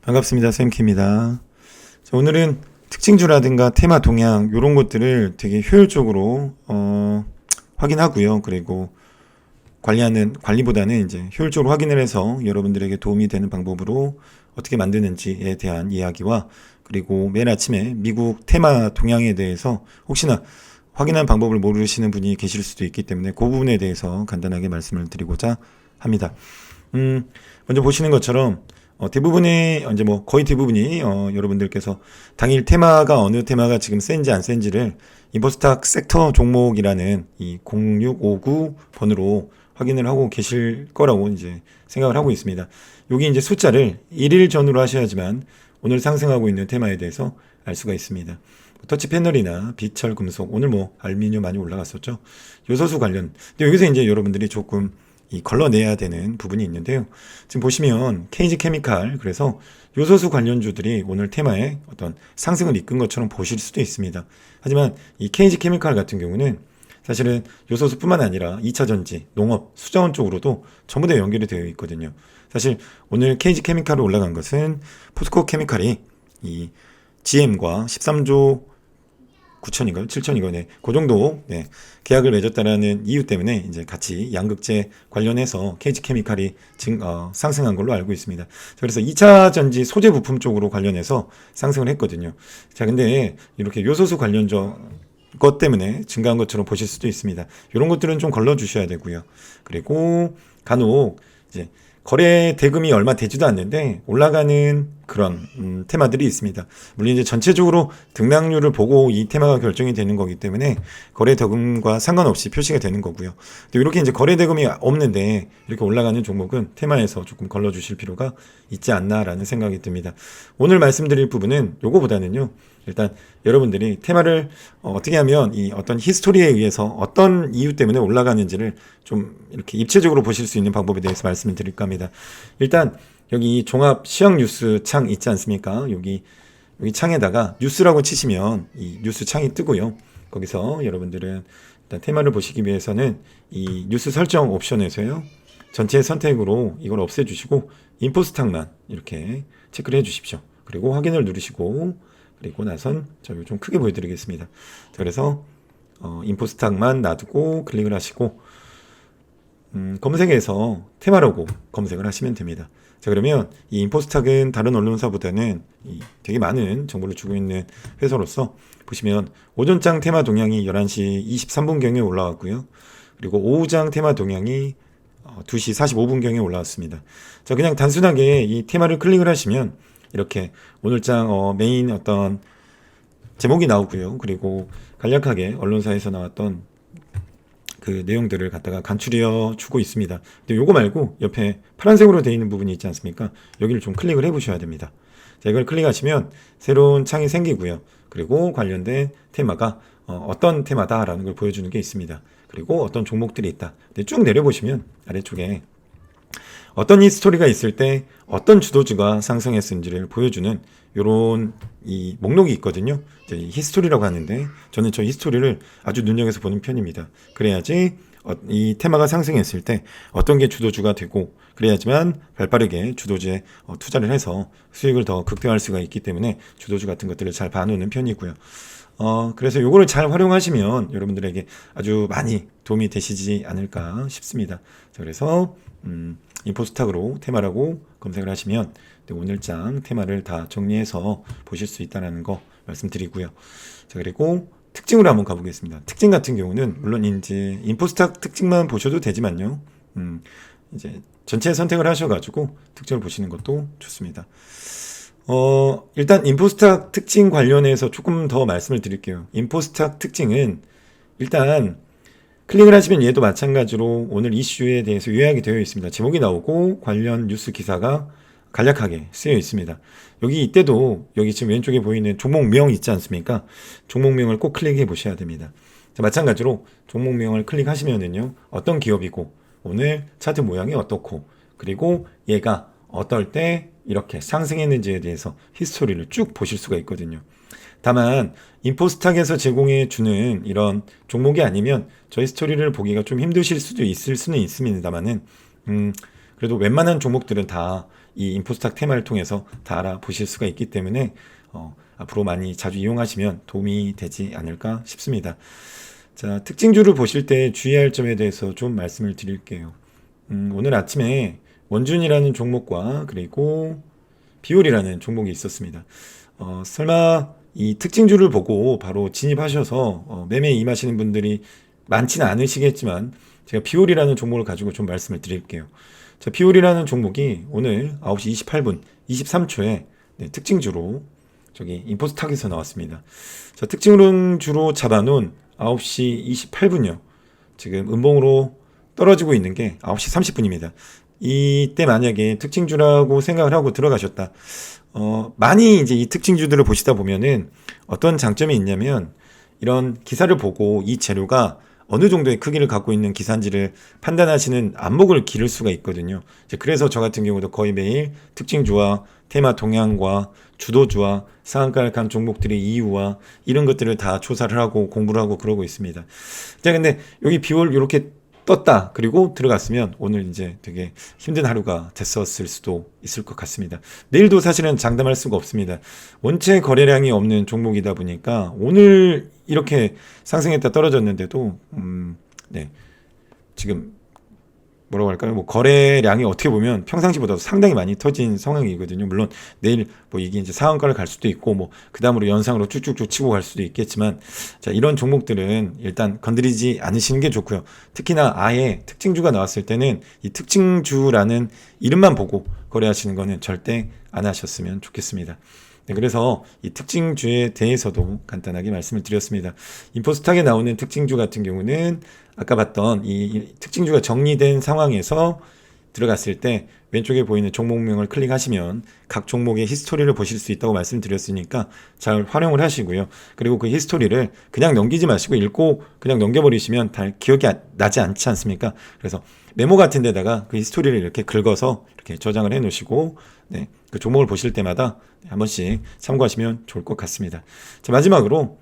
반갑습니다. 쌤키입니다. 자, 오늘은 특징주라든가 테마 동향 이런 것들을 되게 효율적으로 확인하고요. 그리고 관리보다는 이제 효율적으로 확인을 해서 여러분들에게 도움이 되는 방법으로 어떻게 만드는지에 대한 이야기와, 그리고 매일 아침에 미국 테마 동향에 대해서 혹시나 확인한 방법을 모르시는 분이 계실 수도 있기 때문에 그 부분에 대해서 간단하게 말씀을 드리고자 합니다. 먼저 보시는 것처럼 대부분의 이제 뭐 거의 대부분이 여러분들께서 당일 테마가 어느 테마가 지금 센지 안 센지를 인버스탁 섹터 종목이라는 이 0659 번으로 확인을 하고 계실 거라고 이제 생각을 하고 있습니다. 여기 이제 숫자를 1일 전후로 하셔야지만 오늘 상승하고 있는 테마에 대해서 알 수가 있습니다. 터치 패널이나 비철 금속, 오늘 뭐 알루미늄 많이 올라갔었죠. 요소수 관련. 근데 여기서 이제 여러분들이 조금 걸러내야 되는 부분이 있는데요. 지금 보시면 KG 케미칼, 그래서 요소수 관련주들이 오늘 테마에 어떤 상승을 이끈 것처럼 보실 수도 있습니다. 하지만 이 KG 케미칼 같은 경우는 사실은 요소수뿐만 아니라 2차 전지, 농업, 수자원 쪽으로도 전부 다 연결이 되어 있거든요. 사실 오늘 KG 케미칼이 올라간 것은 포스코 케미칼이 이 GM과 13조 9천인가요? 7천인가요? 네. 그 정도, 네. 계약을 맺었다라는 이유 때문에 이제 같이 양극재 관련해서 KG케미칼이 상승한 걸로 알고 있습니다. 그래서 2차 전지 소재 부품 쪽으로 관련해서 상승을 했거든요. 자, 근데 이렇게 요소수 것 때문에 증가한 것처럼 보실 수도 있습니다. 이런 것들은 좀 걸러 주셔야 되고요. 그리고 간혹 이제 거래 대금이 얼마 되지도 않는데 올라가는 그런 테마들이 있습니다. 물론 이제 전체적으로 등락률을 보고 이 테마가 결정이 되는 거기 때문에 거래 대금과 상관없이 표시가 되는 거고요. 또 이렇게 이제 거래 대금이 없는데 이렇게 올라가는 종목은 테마에서 조금 걸러 주실 필요가 있지 않나라는 생각이 듭니다. 오늘 말씀드릴 부분은 요거보다는요. 일단 여러분들이 테마를 어떻게 하면 이 어떤 히스토리에 의해서 어떤 이유 때문에 올라가는지를 좀 이렇게 입체적으로 보실 수 있는 방법에 대해서 말씀을 드릴까 합니다. 일단 여기 종합 시황 뉴스 창 있지 않습니까? 여기 창에다가 뉴스라고 치시면 이 뉴스 창이 뜨고요. 거기서 여러분들은 일단 테마를 보시기 위해서는 이 뉴스 설정 옵션에서요. 전체 선택으로 이걸 없애주시고 인포스탁만 이렇게 체크를 해주십시오. 그리고 확인을 누르시고, 그리고 나선 저기 좀 크게 보여드리겠습니다. 자, 그래서 인포스탁만 놔두고 클릭을 하시고 검색에서 테마라고 검색을 하시면 됩니다. 자, 그러면 이 인포스탁은 다른 언론사보다는 되게 많은 정보를 주고 있는 회사로서 보시면 오전장 테마 동향이 11시 23분경에 올라왔고요. 그리고 오후장 테마 동향이 2시 45분경에 올라왔습니다. 자, 그냥 단순하게 이 테마를 클릭을 하시면 이렇게 오늘장 메인 어떤 제목이 나오고요. 그리고 간략하게 언론사에서 나왔던 그 내용들을 갖다가 간추려 주고 있습니다. 근데 요거 말고 옆에 파란색으로 되어 있는 부분이 있지 않습니까? 여기를 좀 클릭을 해 보셔야 됩니다. 자, 이걸 클릭하시면 새로운 창이 생기고요. 그리고 관련된 테마가 어떤 테마다라는 걸 보여주는 게 있습니다. 그리고 어떤 종목들이 있다. 근데 쭉 내려보시면 아래쪽에 어떤 히스토리가 있을 때 어떤 주도주가 상승했는지를 보여주는 요런 이 목록이 있거든요. 이제 히스토리라고 하는데 저는 저 히스토리를 아주 눈여겨서 보는 편입니다. 그래야지 이 테마가 상승했을 때 어떤 게 주도주가 되고, 그래야지만 발빠르게 주도주에 투자를 해서 수익을 더 극대화할 수가 있기 때문에 주도주 같은 것들을 잘 봐놓는 편이고요. 그래서 요거를 잘 활용하시면 여러분들에게 아주 많이 도움이 되시지 않을까 싶습니다. 자, 그래서 인포스탁으로 테마라고 검색을 하시면 오늘장 테마를 다 정리해서 보실 수 있다는 거 말씀드리고요. 자, 그리고 특징으로 한번 가보겠습니다. 특징 같은 경우는 물론 이제 인포스탁 특징만 보셔도 되지만요. 이제 전체 선택을 하셔가지고 특징을 보시는 것도 좋습니다. 일단 인포스탁 특징 관련해서 조금 더 말씀을 드릴게요. 인포스탁 특징은 일단 클릭을 하시면 얘도 마찬가지로 오늘 이슈에 대해서 요약이 되어 있습니다. 제목이 나오고 관련 뉴스 기사가 간략하게 쓰여 있습니다. 여기 이때도 여기 지금 왼쪽에 보이는 종목명 있지 않습니까? 종목명을 꼭 클릭해 보셔야 됩니다. 자, 마찬가지로 종목명을 클릭하시면은요, 어떤 기업이고 오늘 차트 모양이 어떻고, 그리고 얘가 어떨 때 이렇게 상승했는지에 대해서 히스토리를 쭉 보실 수가 있거든요. 다만 인포스탁에서 제공해 주는 이런 종목이 아니면 저희 스토리를 보기가 좀 힘드실 수도 있을 수는 있습니다만은 그래도 웬만한 종목들은 다 이 인포스탁 테마를 통해서 다 알아보실 수가 있기 때문에 앞으로 많이 자주 이용하시면 도움이 되지 않을까 싶습니다. 자, 특징주를 보실 때 주의할 점에 대해서 좀 말씀을 드릴게요. 오늘 아침에 원준이라는 종목과 그리고 비올이라는 종목이 있었습니다. 설마 이 특징주를 보고 바로 진입하셔서 매매에 임하시는 분들이 많지는 않으시겠지만 제가 비올이라는 종목을 가지고 좀 말씀을 드릴게요. 자, 비올이라는 종목이 오늘 9시 28분 23초에 특징주로 저기 인포스탁에서 나왔습니다. 자, 특징주로 잡아놓은 9시 28분요. 지금 음봉으로 떨어지고 있는 게 9시 30분입니다. 이때 만약에 특징주라고 생각을 하고 들어가셨다. 많이 이제 이 특징주들을 보시다 보면은 어떤 장점이 있냐면 이런 기사를 보고 이 재료가 어느 정도의 크기를 갖고 있는 기사인지를 판단하시는 안목을 기를 수가 있거든요. 그래서 저 같은 경우도 거의 매일 특징주와 테마 동향과 주도주와 상한가를 간 종목들의 이유와 이런 것들을 다 조사를 하고 공부를 하고 그러고 있습니다. 자, 근데 여기 비올 이렇게 떴다. 그리고 들어갔으면 오늘 이제 되게 힘든 하루가 됐었을 수도 있을 것 같습니다. 내일도 사실은 장담할 수가 없습니다. 원체 거래량이 없는 종목이다 보니까 오늘 이렇게 상승했다 떨어졌는데도 네. 지금 뭐라고 할까요? 뭐 거래량이 어떻게 보면 평상시보다도 상당히 많이 터진 상황이거든요. 물론 내일 뭐 이게 이제 상한가를 갈 수도 있고 뭐 그다음으로 연상으로 쭉쭉쭉 치고 갈 수도 있겠지만 자, 이런 종목들은 일단 건드리지 않으시는 게 좋고요. 특히나 아예 특징주가 나왔을 때는 이 특징주라는 이름만 보고 거래하시는 거는 절대 안 하셨으면 좋겠습니다. 네, 그래서 이 특징주에 대해서도 간단하게 말씀을 드렸습니다. 인포스탁에 나오는 특징주 같은 경우는 아까 봤던 이 특징주가 정리된 상황에서 들어갔을 때 왼쪽에 보이는 종목명을 클릭하시면 각 종목의 히스토리를 보실 수 있다고 말씀드렸으니까 잘 활용을 하시고요. 그리고 그 히스토리를 그냥 넘기지 마시고 읽고 그냥 넘겨버리시면 다 기억이 나지 않지 않습니까? 그래서 메모 같은 데다가 그 히스토리를 이렇게 긁어서 이렇게 저장을 해 놓으시고 네, 그 종목을 보실 때마다 한 번씩 참고하시면 좋을 것 같습니다. 자, 마지막으로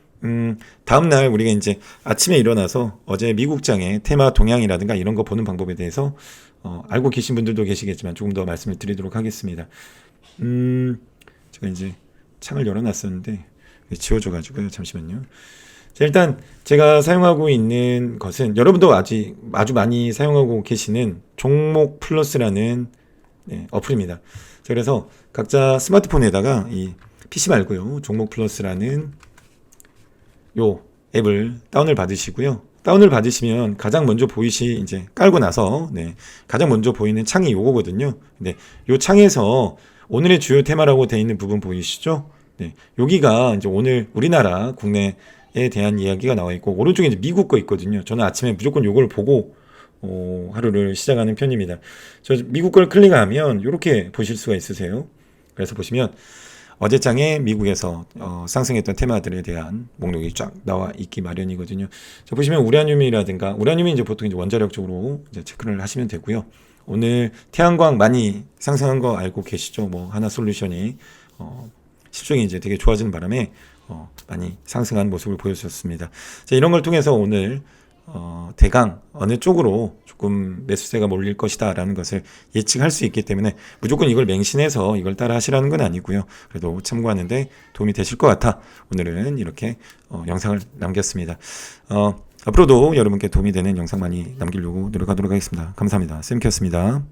다음날 우리가 이제 아침에 일어나서 어제 미국장의 테마 동향이라든가 이런 거 보는 방법에 대해서 알고 계신 분들도 계시겠지만 조금 더 말씀을 드리도록 하겠습니다. 제가 이제 창을 열어놨었는데 지워져가지고요. 잠시만요. 자, 일단 제가 사용하고 있는 것은 여러분도 아주 많이 사용하고 계시는 종목 플러스라는 어플입니다. 자, 그래서 각자 스마트폰에다가 이 PC 말고요. 종목 플러스라는 요 앱을 다운을 받으시고요. 다운을 받으시면 가장 먼저 이제 깔고 나서 가장 먼저 보이는 창이 요거거든요. 근데 요 창에서 오늘의 주요 테마라고 되어 있는 부분 보이시죠? 네, 여기가 이제 오늘 우리나라 국내에 대한 이야기가 나와 있고 오른쪽에 이제 미국 거 있거든요. 저는 아침에 무조건 요걸 보고 하루를 시작하는 편입니다. 저 미국 걸 클릭하면 이렇게 보실 수가 있으세요. 그래서 보시면 어제장에 미국에서 상승했던 테마들에 대한 목록이 쫙 나와 있기 마련이거든요. 자, 보시면 우라늄이 이제 보통 이제 원자력적으로 이제 체크를 하시면 되고요. 오늘 태양광 많이 상승한 거 알고 계시죠? 뭐 하나솔루션이 시총이 이제 되게 좋아지는 바람에 많이 상승한 모습을 보여주셨습니다. 자, 이런 걸 통해서 오늘 대강 어느 쪽으로 조금 매수세가 몰릴 것이다 라는 것을 예측할 수 있기 때문에 무조건 이걸 맹신해서 이걸 따라 하시라는 건 아니고요. 그래도 참고하는데 도움이 되실 것 같아 오늘은 이렇게 영상을 남겼습니다. 앞으로도 여러분께 도움이 되는 영상 많이 남기려고 노력하도록 하겠습니다. 감사합니다. 쌤키였습니다.